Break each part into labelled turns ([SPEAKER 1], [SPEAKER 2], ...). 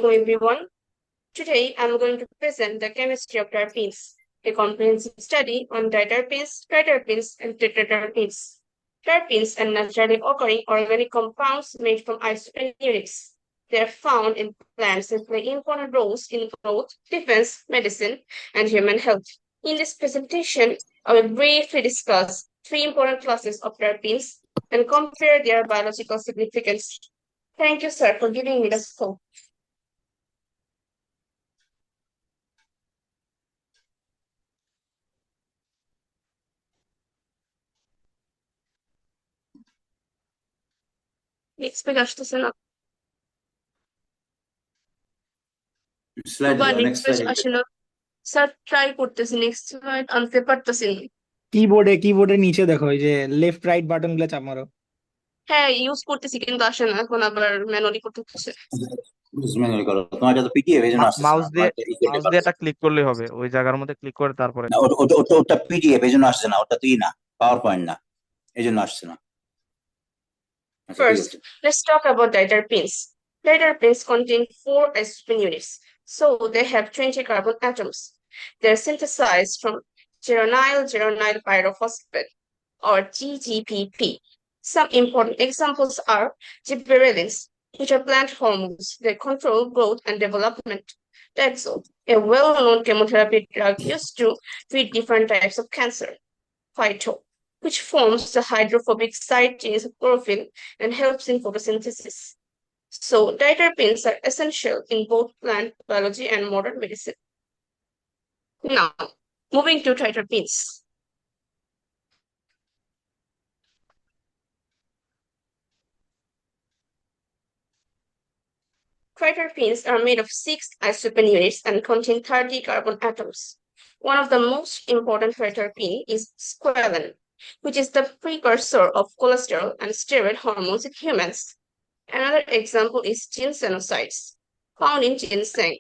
[SPEAKER 1] everyone. Today I'm going to present the chemistry of terpenes, a comprehensive study on diterpenes, triterpenes, and tetraterpenes. Terpenes are naturally occurring organic compounds made from isoprenoids. They are found in plants and play important roles in growth, defense, medicine, and human health. In this presentation, I will briefly discuss three important classes of terpenes and compare their biological significance. Thank you, sir, for giving me the scope. Next আসতেছে না
[SPEAKER 2] Slide
[SPEAKER 1] বা
[SPEAKER 2] next
[SPEAKER 1] next
[SPEAKER 2] slide
[SPEAKER 1] আসলে sir try করতেছি next slide আনতে পারতেছি না
[SPEAKER 3] কিবোর্ডের নিচে দেখো এই যে লেফট রাইট বাটন গুলো চাপ মারো।
[SPEAKER 1] হ্যাঁ ইউজ করতেছি কিন্তু আসে না এখন আবার ম্যানুয়ালি করতে হচ্ছে
[SPEAKER 2] manually করো। তোমার এটা তো পিডিএফ এর জন্য আসছে
[SPEAKER 4] মাউস
[SPEAKER 2] না, তোমার
[SPEAKER 4] দিয়ে
[SPEAKER 2] এটা ইকুয়েটে করো।
[SPEAKER 4] এটা ক্লিক করলেই হবে, ওই জায়গার মধ্যে ক্লিক করে তারপরে
[SPEAKER 2] না, ওটা পিডিএফ এর জন্য আসছে না, ওটা তুই না, পাওয়ার পয়েন্ট না, এই জন্য আসছে না। আচ্ছা, ঠিক
[SPEAKER 1] First,
[SPEAKER 2] আছে।
[SPEAKER 1] let's talk about diterpenes. Diterpenes contain 4 isoprene units, so they have 20 carbon atoms. They're synthesized from geranyl pyrophosphate or GGPP. Some important examples are gibberellins, which are plant hormones that control growth and development. Taxol, a well-known chemotherapy drug used to treat different types of cancer. Phyto, which forms the hydrophobic side chains of chlorophyll and helps in photosynthesis. So, diterpenes are essential in both plant biology and modern medicine. Now, moving to triterpenes. Triterpenes are made of 6 isoprene units and contain 30 carbon atoms. One of the most important triterpene is squalene, which is the precursor of cholesterol and steroid hormones in humans. Another example is ginsenosides, found in ginseng,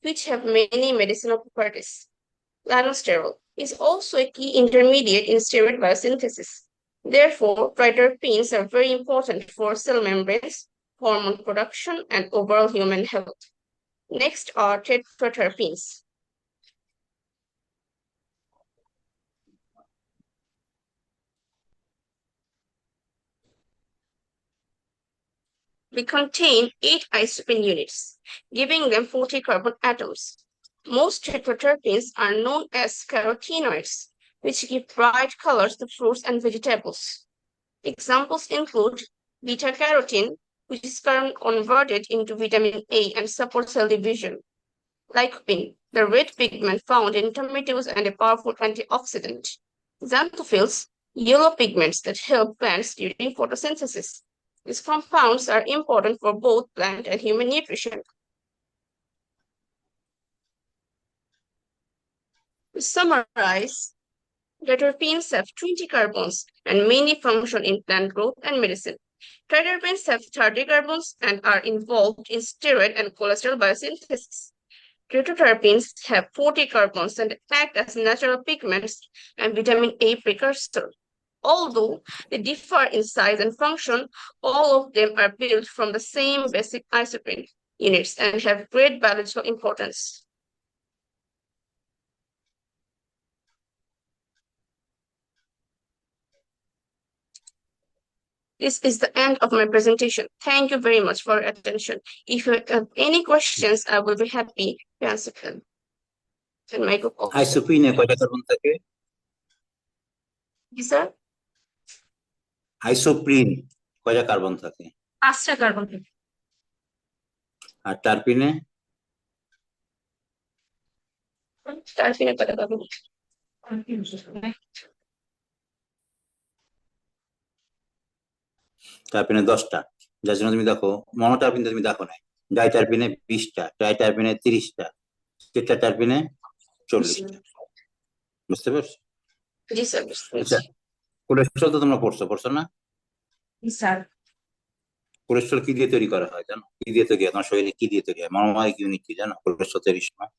[SPEAKER 1] which have many medicinal properties. Lanosterol is also a key intermediate in steroid biosynthesis. Therefore, triterpenes are very important for cell membranes, hormone production, and overall human health. Next are tetraterpenes. They contain 8 isoprene units, giving them 40 carbon atoms. Most tetraterpenes are known as carotenoids, which give bright colors to fruits and vegetables. Examples include beta-carotene, which is converted into vitamin A and supports cell division. Lycopene, the red pigment found in tomatoes and a powerful antioxidant. Xanthophylls, yellow pigments that help plants during photosynthesis. These compounds are important for both plant and human nutrition. To summarize, triterpenes have 20 carbons and mainly function in plant growth and medicine. Triterpenes have 30 carbons and are involved in steroid and cholesterol biosynthesis. Triterpenes have 40 carbons and act as natural pigments and vitamin A precursor. Although they differ in size and function, all of them are built from the same basic isoprene units and have great biological importance. This is the end of my presentation. Thank you very much for your attention. If you have any questions, I will be happy to answer them. And my group also.
[SPEAKER 2] আইসোপ্রিনে কয়টা carbon থাকে?
[SPEAKER 1] Yes, sir.
[SPEAKER 2] Isoprene কয়টা carbon থাকে?
[SPEAKER 1] 5টা carbon থাকে।
[SPEAKER 2] আর টারপিনে?
[SPEAKER 1] টারপিনে কয়টা carbon?
[SPEAKER 2] টারপিনে 10টা। যার জন্য তুমি দেখো মনোটারপিনে তুমি দেখো না, ডাইটারপিনে 20টা, ট্রাইটারপিনে 30টা, টেট্রাটারপিনে 40টা। বুঝতে পারছো?
[SPEAKER 1] জি স্যার,
[SPEAKER 2] আচ্ছা, কোলেস্ট্রল তো তোমরা পড়ছো না?
[SPEAKER 1] স্যার
[SPEAKER 2] কোলেস্ট্রল কি দিয়ে তৈরি করা হয় জানো? কি দিয়ে তৈরি হয়? তোমার শরীরে কি দিয়ে তৈরি হয়? মনোমায়িক ইউনিট কি জানো কোলেস্ট্রল তৈরির সময়?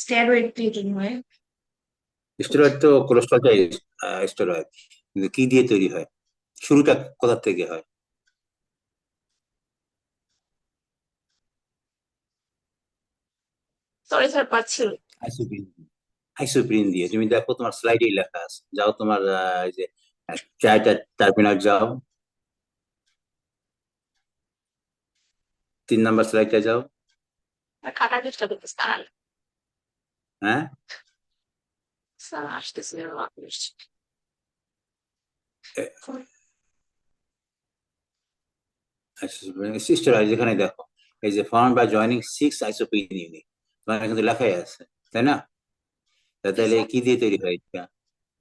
[SPEAKER 1] স্টেরয়েড দিয়ে তৈরি হয়।
[SPEAKER 2] স্টেরয়েড তো কোলেস্ট্রলটাই স্টেরয়েড, কিন্তু কি দিয়ে তৈরি হয়? শুরুটা কোথা থেকে হয়?
[SPEAKER 1] সরি স্যার পাচ্ছি না।
[SPEAKER 2] আইসোপ্রিন দিয়ে তুমি দেখো তোমার স্লাইডেই লেখা আছে, যাও তোমার এই যে ট্রাইটারপিনল যাও, 3 নাম্বার স্লাইডে যাও।
[SPEAKER 1] খাটার চেষ্টা করতেছি, দাঁড়ান
[SPEAKER 2] হ্যাঁ,
[SPEAKER 1] স্যার আসতেছি না, আপনি আসছেন।
[SPEAKER 2] সিস্টার যেখানে দেখো এই যে found by joining 6 isoprene unit, তোমার কিন্তু লেখাই আছে, তাই না? তাহলে কি দিয়ে তৈরি হয় এটা?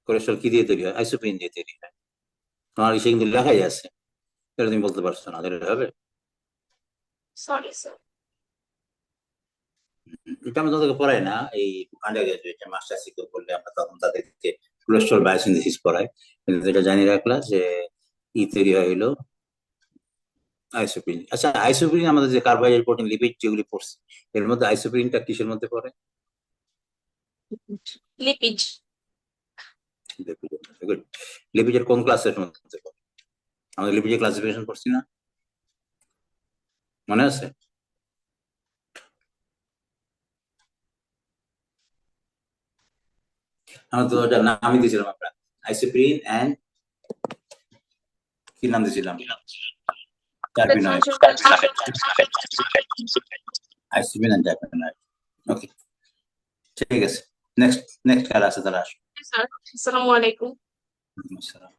[SPEAKER 2] কোলেস্ট্রল কি দিয়ে তৈরি হয়? আইসোপ্রিন দিয়ে তৈরি হয়। তোমার ইসে কিন্তু লেখাই আছে, এটা তুমি বলতে পারছো না, তাহলে হবে?
[SPEAKER 1] Sorry sir.
[SPEAKER 2] এটা আমরা তোদেরকে পড়াই না, এই আন্ডার গ্রাজুয়েট মাস্টার্স করলে আমরা তখন তাদেরকে কোলেস্ট্রল বায়োসিনথেসিস পড়াই, কিন্তু এটা জানিয়ে রাখলা যে ই তৈরি হয় হলো আইসোপ্রিন। আচ্ছা, আইসোপ্রিন আমাদের যে কার্বোহাইড্রেট প্রোটিন লিপিড যেগুলি পড়ছে, এর মধ্যে আইসোপ্রিনটা কিসের মধ্যে পড়ে?
[SPEAKER 1] লিপিড।
[SPEAKER 2] গুড। লিপিডের কোন ক্লাসের মধ্যে পড়ে? আমাদের লিপিডের ক্লাসিফিকেশন পড়ছি না, মনে আছে? আমরা তো ওটার নামই দিয়েছিলাম আমরা, আইসোপ্রিন এন্ড কি নাম দিয়েছিলাম? টার্পিনয়েড। Isoprene and টার্পিনয়েড। ওকে, ঠিক আছে। নেক্সট কার আছে তারা আসো।
[SPEAKER 1] স্যার আসসালামু আলাইকুম।
[SPEAKER 2] আসসালাম।